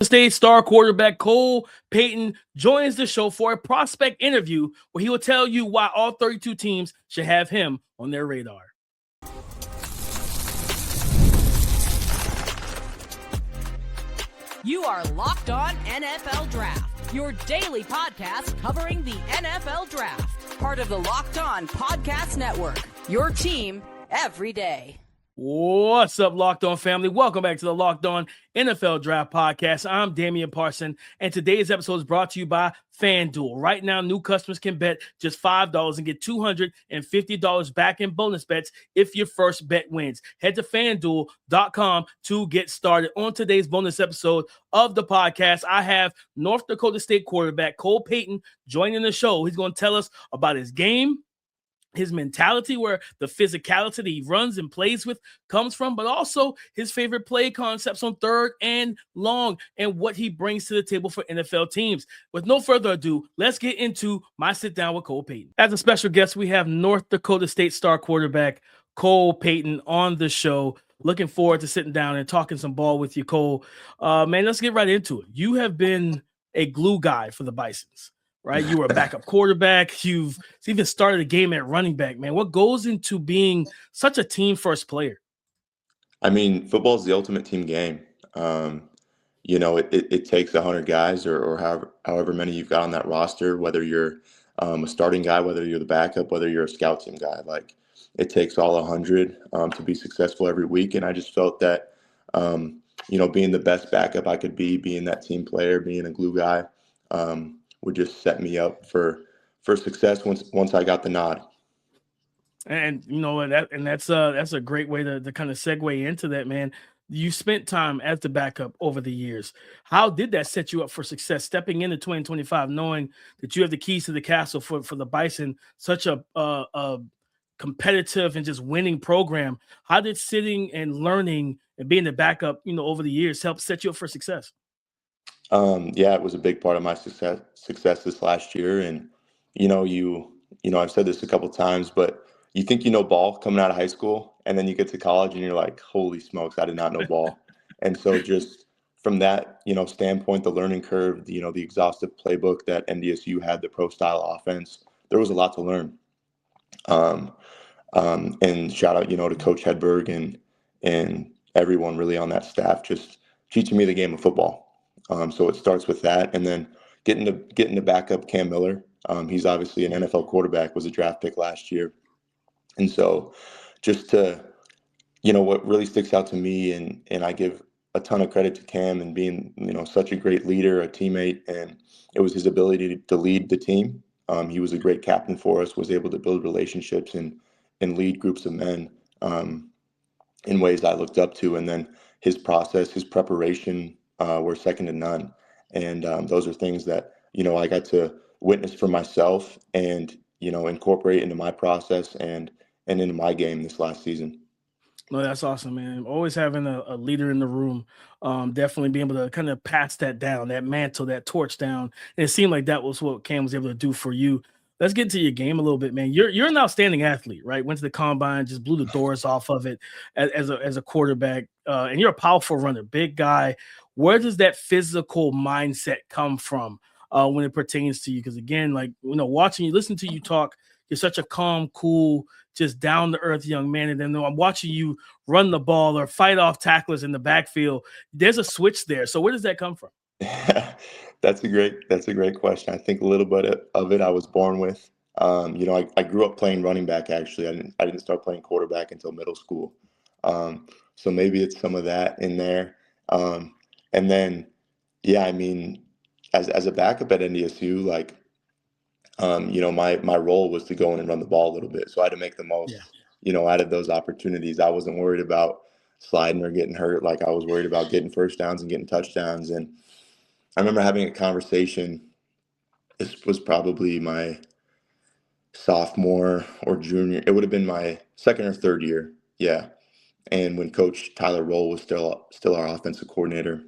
State star quarterback Cole Payton joins the show for a prospect interview where he will tell you why all 32 teams should have him on their radar. You are Locked On NFL Draft, your daily podcast covering the NFL Draft. Part of the Locked On Podcast Network, your team every day. What's up, Locked On family? Welcome back to the Locked On NFL Draft Podcast. I'm Damian Parson, and today's episode is brought to you by FanDuel. Right now, new customers can bet just $5 and get $250 back in bonus bets if your first bet wins. Head to FanDuel.com to get started. On today's bonus episode of the podcast, I have North Dakota State quarterback Cole Payton joining the show. He's going to tell us about his game, his mentality, where the physicality that he runs and plays with comes from, but also his favorite play concepts on third and long and what he brings to the table for NFL teams. With no further ado, let's get into my sit down with Cole Payton. As a special guest, we have North Dakota State star quarterback Cole Payton on the show. Looking forward to sitting down and talking some ball with you, Cole. Man, let's get right into it. You have been a glue guy for the Bisons. Right, you were a backup quarterback. You've even started a game at running back, man. What goes into being such a team first player? I mean, football is the ultimate team game. It takes 100 guys or however many you've got on that roster, whether you're a starting guy, whether you're the backup, whether you're a scout team guy. Like, it takes all 100 to be successful every week. And I just felt that, being the best backup I could be, being that team player, being a glue guy, would just set me up for success once I got the nod. And that's a great way to kind of segue into that, man. You spent time as the backup over the years. How did that set you up for success stepping into 2025, knowing that you have the keys to the castle for the Bison, such a competitive and just winning program? How did sitting and learning and being the backup, over the years help set you up for success? It was a big part of my success this last year. And, I've said this a couple of times, but you think you know ball coming out of high school, and then you get to college and you're like, holy smokes, I did not know ball. And so just from that, standpoint, the learning curve, the exhaustive playbook that NDSU had, the pro style offense, there was a lot to learn. And shout out, to Coach Hedberg and everyone really on that staff, just teaching me the game of football. So it starts with that, and then getting to back up Cam Miller. He's obviously an NFL quarterback, was a draft pick last year. And so just to, what really sticks out to me, and I give a ton of credit to Cam and being, such a great leader, a teammate, and it was his ability to lead the team. He was a great captain for us, was able to build relationships and lead groups of men in ways I looked up to. And then his process, his preparation, were second to none. And those are things that, I got to witness for myself and, incorporate into my process and into my game this last season. No, that's awesome, man. Always having a leader in the room, definitely being able to kind of pass that down, that mantle, that torch down. And it seemed like that was what Cam was able to do for you. Let's get into your game a little bit, man. You're an outstanding athlete, right? Went to the combine, just blew the doors off of it as a quarterback, and you're a powerful runner, big guy. Where does that physical mindset come from when it pertains to you? Because again, watching you, listen to you talk, you're such a calm, cool, just down to earth young man. And then I'm watching you run the ball or fight off tacklers in the backfield. There's a switch there. So where does that come from? That's a great question. I think a little bit of it I was born with. I grew up playing running back. Actually, I didn't start playing quarterback until middle school. So maybe it's some of that in there. And then, as a backup at NDSU, my role was to go in and run the ball a little bit. So I had to make the most, out of those opportunities. I wasn't worried about sliding or getting hurt. Like, I was worried about getting first downs and getting touchdowns. And I remember having a conversation. This was probably my sophomore or junior. It would have been my second or third year. Yeah. And when Coach Tyler Roll was still our offensive coordinator.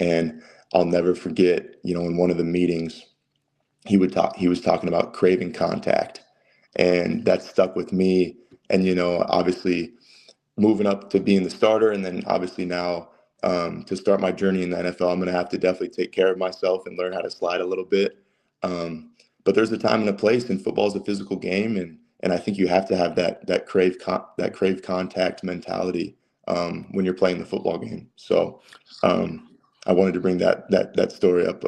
And I'll never forget, in one of the meetings, he was talking about craving contact. And that stuck with me. And, obviously moving up to being the starter, and then obviously now to start my journey in the NFL, I'm going to have to definitely take care of myself and learn how to slide a little bit. But there's a time and a place, and football is a physical game, and I think you have to have that crave contact mentality when you're playing the football game. So I wanted to bring that story up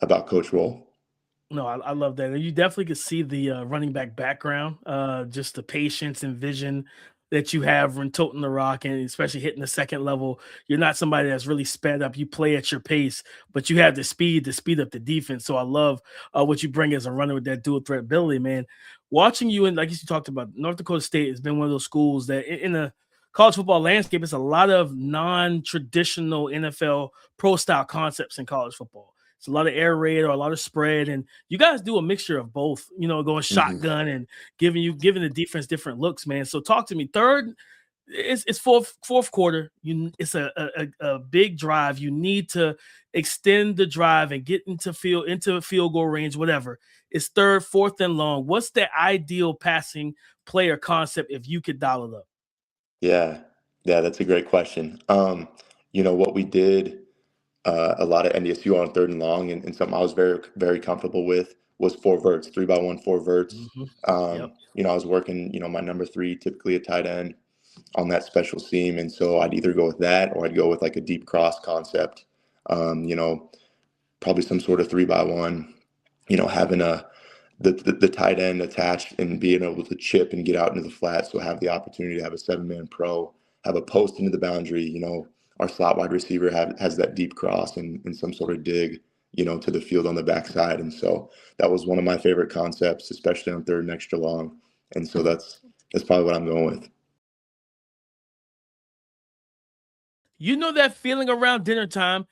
about Coach Roll. No, I love that. And you definitely could see the running back background, just the patience and vision that you have when toting the rock, and especially hitting the second level. You're not somebody that's really sped up. You play at your pace, but you have the speed to speed up the defense. So I love what you bring as a runner with that dual threat ability, man. Watching you, and like you talked about, North Dakota State has been one of those schools that in the college football landscape, it's a lot of non-traditional NFL pro style concepts in college football. It's a lot of air raid or a lot of spread, and you guys do a mixture of both, going shotgun and giving the defense different looks, man. So talk to me. Third, it's fourth quarter. It's a big drive. You need to extend the drive and get into field goal range, whatever. It's third, fourth and long. What's the ideal passing player concept if you could dial it up? Yeah, that's a great question. What we did a lot of NDSU on third and long, and something I was very, very comfortable with was 4 verts, 3x1, 4 verts. Yep. I was working, my number 3, typically a tight end on that special seam. And so I'd either go with that or I'd go with like a deep cross concept, probably some sort of 3x1, having the tight end attached and being able to chip and get out into the flat. So have the opportunity to have a 7-man pro, have a post into the boundary, our slot wide receiver has that deep cross and some sort of dig, to the field on the backside. And so that was one of my favorite concepts, especially on third and extra long. And so that's probably what I'm going with. You know that feeling around dinner time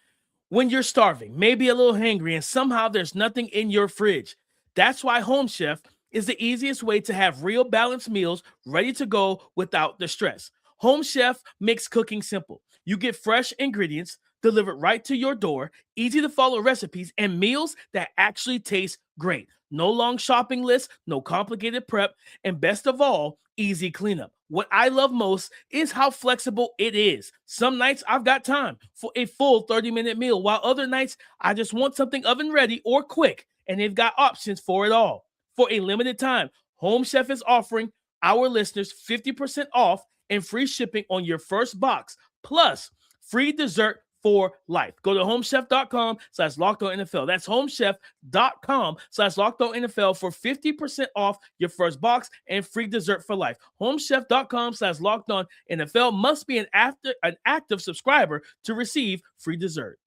when you're starving, maybe a little hangry, and somehow there's nothing in your fridge. That's why Home Chef is the easiest way to have real balanced meals ready to go without the stress. Home Chef makes cooking simple. You get fresh ingredients delivered right to your door, easy to follow recipes, and meals that actually taste great. No long shopping lists, no complicated prep, and best of all, easy cleanup. What I love most is how flexible it is. Some nights I've got time for a full 30-minute meal, while other nights I just want something oven ready or quick, and they've got options for it all. For a limited time, Home Chef is offering our listeners 50% off and free shipping on your first box, plus free dessert for life. Go to homechef.com/LockedOnNFL. That's homechef.com/LockedOnNFL for 50% off your first box and free dessert for life. Homechef.com/LockedOnNFL. Must be an active subscriber to receive free dessert.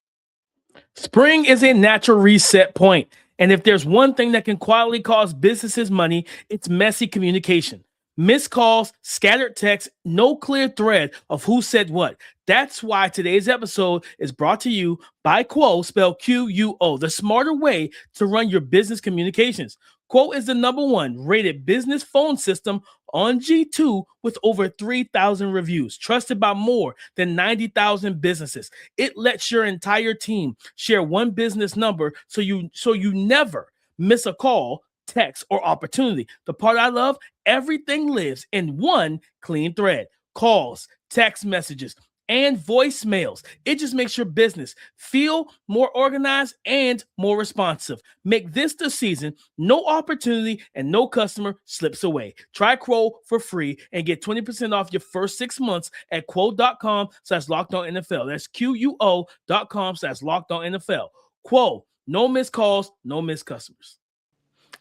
Spring is a natural reset point, and if there's one thing that can quietly cost businesses money, it's messy communication. Missed calls, scattered texts, no clear thread of who said what. That's why today's episode is brought to you by Quo, spelled Quo, the smarter way to run your business communications. Quo is the #1 rated business phone system on G2 with over 3,000 reviews, trusted by more than 90,000 businesses. It lets your entire team share one business number so you never miss a call, text, or opportunity. The part I love, everything lives in one clean thread. Calls, text messages, and voicemails. It just makes your business feel more organized and more responsive. Make this the season no opportunity and no customer slips away. Try Quo for free and get 20% off your first 6 months at quo.com/LockedOnNFL. That's QUO.com/LockedOnNFL. Quo, no missed calls, no missed customers.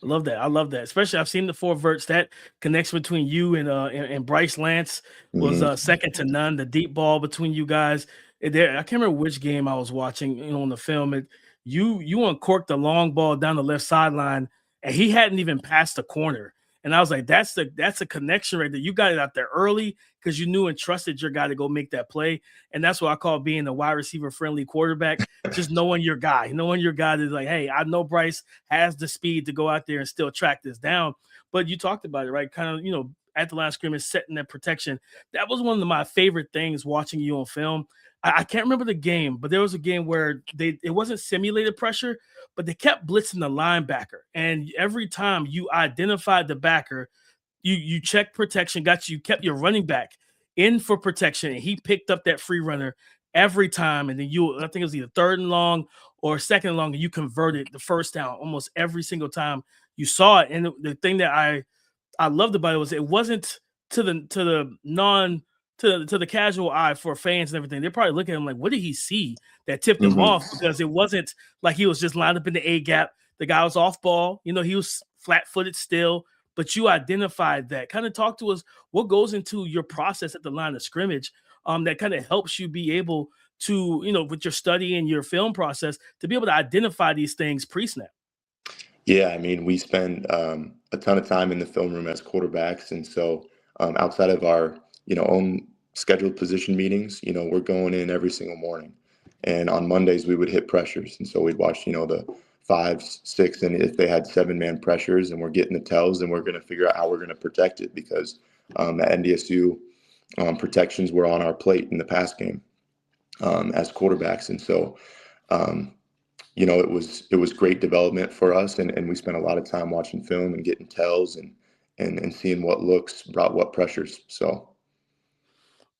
I love that. Especially I've seen the 4 verts. That connection between you and Bryce Lance was second to none. The deep ball between you guys. I can't remember which game I was watching on the film. You uncorked the long ball down the left sideline, and he hadn't even passed the corner. And I was like, that's a connection right there. You got it out there early because you knew and trusted your guy to go make that play. And that's what I call being a wide receiver friendly quarterback. Just knowing your guy is like, hey, I know Bryce has the speed to go out there and still track this down. But you talked about it, right? Kind of, at the line of scrimmage, setting that protection. That was one of my favorite things watching you on film. I can't remember the game, but there was a game where it wasn't simulated pressure, but they kept blitzing the linebacker. And every time you identified the backer, you checked protection, kept your running back in for protection, and he picked up that free runner. every time. And then I think it was either third and long or second and long, and you converted the first down almost every single time you saw it. And the thing that I loved about it was it wasn't to the casual eye for fans and everything. They're probably looking at him like, what did he see that tipped him off? Because it wasn't like he was just lined up in the A gap. The guy was off ball. You know, he was flat-footed still, but you identified that. Kind of talk to us what goes into your process at the line of scrimmage that kind of helps you be able to, you know, with your study and your film process, to be able to identify these things pre-snap. Yeah, I mean, we spend a ton of time in the film room as quarterbacks. And so outside of our, own scheduled position meetings, we're going in every single morning. And on Mondays, we would hit pressures. And so we'd watch, the 5, 6, and if they had 7-man pressures and we're getting the tells, then we're going to figure out how we're going to protect it, because at NDSU, protections were on our plate in the pass game as quarterbacks. And so, it was great development for us, and we spent a lot of time watching film and getting tells and seeing what looks brought what pressures. So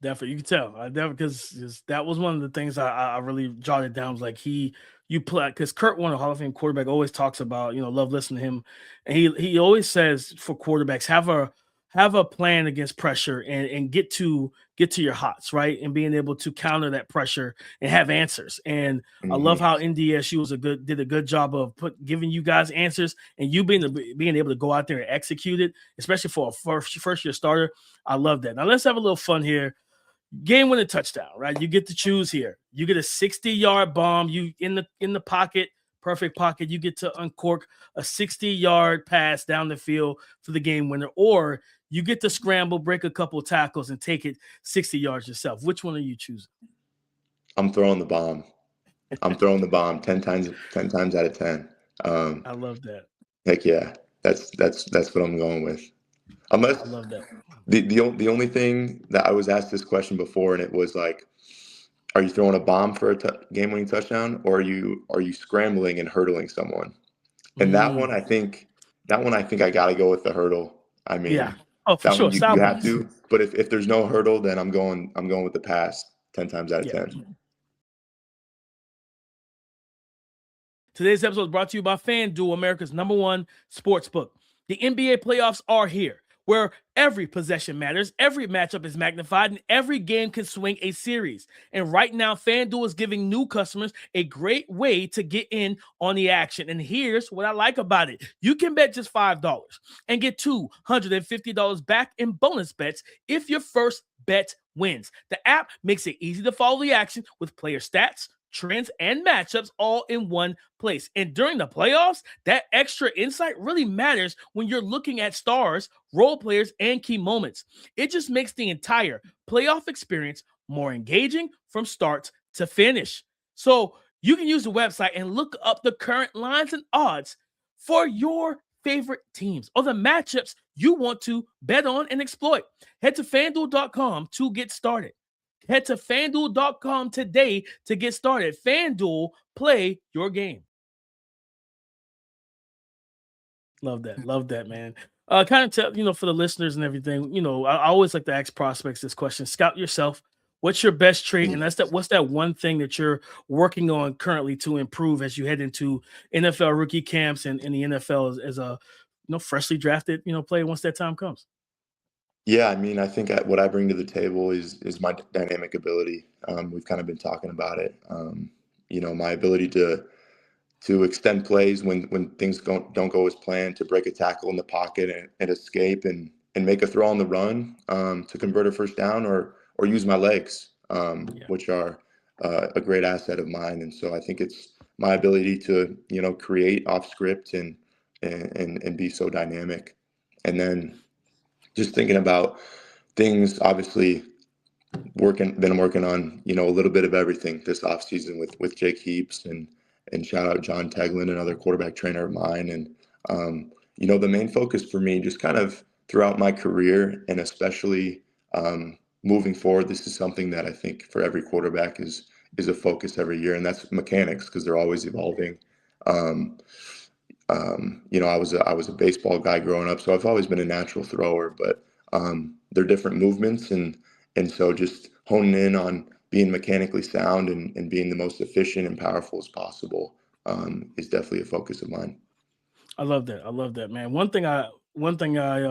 definitely, you can tell. Because that was one of the things I really jotted down. Was like you play, because Kurt Warner, Hall of Fame quarterback, always talks about, love listening to him, and he always says for quarterbacks, have a plan against pressure and get to your hots, right? And being able to counter that pressure and have answers. And I love how NDSU did a good job of giving you guys answers, and you being able to go out there and execute it, especially for a first year starter. I love that. Now let's have a little fun here. Game winning touchdown, right? You get to choose here. You get a 60-yard bomb. You in the pocket. Perfect pocket. You get to uncork a 60-yard pass down the field for the game winner, or you get to scramble, break a couple of tackles, and take it 60 yards yourself. Which one are you choosing? I'm throwing the bomb. 10 times out of 10. I love that. Heck yeah, that's what I'm going with. Unless I love that. The only thing that I was asked this question before, and it was like, are you throwing a bomb for a game-winning touchdown, or are you scrambling and hurdling someone? And that one I think I got to go with the hurdle. I mean, yeah. Oh, for sure. You have to. But if there's no hurdle, then I'm going with the pass 10 times out of 10. Today's episode is brought to you by FanDuel, America's #1 sportsbook. The NBA playoffs are here, where every possession matters, every matchup is magnified, and every game can swing a series. And right now, FanDuel is giving new customers a great way to get in on the action. And here's what I like about it. You can bet just $5 and get $250 back in bonus bets if your first bet wins. The app makes it easy to follow the action with player stats, trends, and matchups all in one place. And during the playoffs, that extra insight really matters when you're looking at stars, role players, and key moments. It just makes the entire playoff experience more engaging from start to finish. So you can use the website and look up the current lines and odds for your favorite teams or the matchups you want to bet on and exploit. Head to FanDuel.com to get started. Head to FanDuel.com today to get started. FanDuel, play your game. Love that, man. Kind of tell, for the listeners and everything, I always like to ask prospects this question. Scout yourself. What's your best trait? And what's that one thing that you're working on currently to improve as you head into NFL rookie camps and in the NFL as a freshly drafted, player once that time comes? Yeah, I mean, I think what I bring to the table is my dynamic ability. We've kind of been talking about it. My ability to extend plays when things don't go as planned, to break a tackle in the pocket and escape and make a throw on the run, to convert a first down or use my legs, which are a great asset of mine. And so I think it's my ability to create off script and be so dynamic. And then just thinking about things, obviously been working on, a little bit of everything this offseason with Jake Heaps and shout out John Teglin, another quarterback trainer of mine. And, the main focus for me just kind of throughout my career, and especially moving forward, this is something that I think for every quarterback is a focus every year, and that's mechanics, because they're always evolving. I was a baseball guy growing up, so I've always been a natural thrower, but they're different movements, and so just honing in on being mechanically sound and being the most efficient and powerful as possible is definitely a focus of mine. I love that. I love that, man. One thing I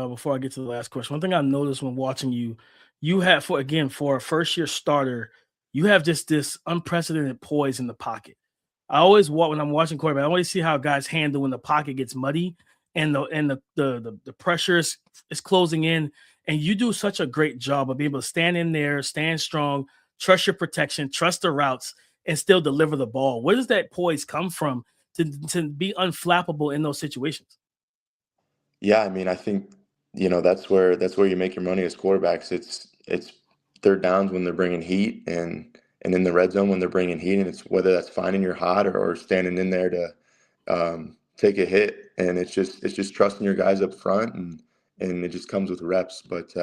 before I get to the last question, one thing I noticed when watching you, you have for a first year starter, you have just this unprecedented poise in the pocket. I always when I'm watching quarterback, I always see how guys handle when the pocket gets muddy and the pressure is closing in, and you do such a great job of being able to stand in there, stand strong, trust your protection, trust the routes, and still deliver the ball. Where does that poise come from to be unflappable in those situations? Yeah, I mean, I think, that's where you make your money as quarterbacks. It's third downs when they're bringing heat and in the red zone when they're bringing heat, and it's whether that's finding your hot or standing in there to take a hit, and it's just trusting your guys up front, and it just comes with reps. But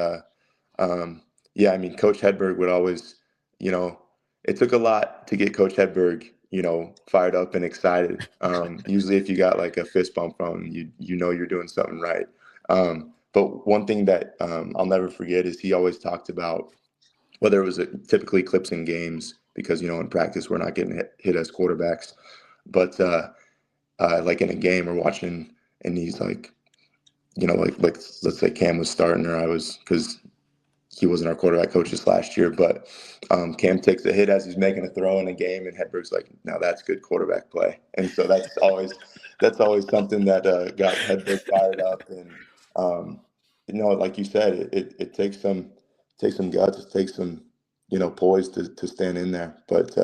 yeah, I mean, Coach Hedberg would always, it took a lot to get Coach Hedberg, fired up and excited. Usually if you got like a fist bump from him, you're doing something right. But one thing that I'll never forget is he always talked about, whether it was typically clips in games, because, in practice we're not getting hit as quarterbacks, but like in a game we're watching and he's like, like let's say Cam was starting or I was, because he wasn't our quarterback coach this last year, but Cam takes a hit as he's making a throw in a game, and Hedberg's like, "Now that's good quarterback play." And so that's always something that got Hedberg fired up. And like you said, it takes some guts, it takes some poise to stand in there. But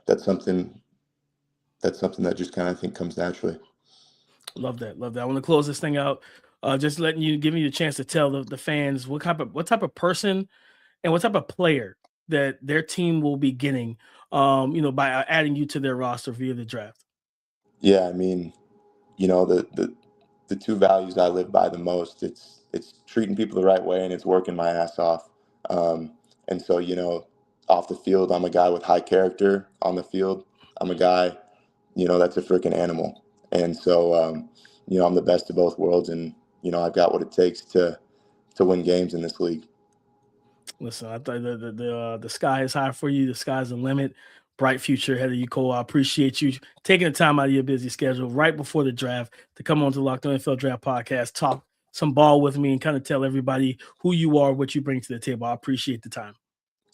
that's something that just kind of, I think, comes naturally. Love that. Love that. I want to close this thing out. Just giving you a chance to tell the fans what type of person and what type of player that their team will be getting, by adding you to their roster via the draft. Yeah, I mean, the two values I live by the most, it's treating people the right way and it's working my ass off. And so, off the field, I'm a guy with high character. On the field, I'm a guy, that's a freaking animal. And so, I'm the best of both worlds, and, I've got what it takes to win games in this league. Listen, I thought the sky is high for you. The sky's the limit. Bright future ahead of you, Cole. I appreciate you taking the time out of your busy schedule right before the draft to come on to the Locked On NFL Draft Podcast, talk some ball with me, and kind of tell everybody who you are, what you bring to the table. I appreciate the time.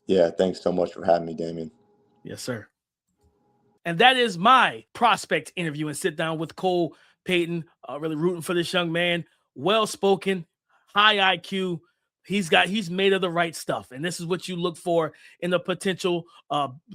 Yeah, thanks so much for having me, Damian. Yes, sir. And that is my prospect interview and sit down with Cole Payton. Really rooting for this young man. Well-spoken, high IQ. He's made of the right stuff. And this is what you look for in a potential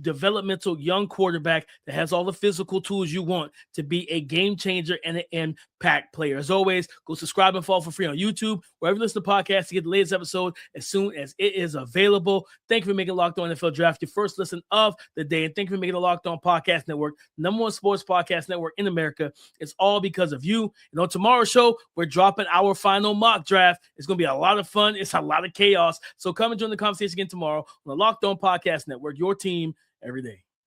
developmental young quarterback that has all the physical tools you want to be a game changer and an impact player. As always, go subscribe and follow for free on YouTube, wherever you listen to podcasts, to get the latest episode as soon as it is available. Thank you for making Locked On NFL Draft your first listen of the day. And thank you for making the Locked On Podcast Network, #1 sports podcast network in America. It's all because of you. And on tomorrow's show, we're dropping our final mock draft. It's going to be a lot of fun. It's a lot of chaos. So come and join the conversation again tomorrow on the Locked On Podcast Network, your team every day.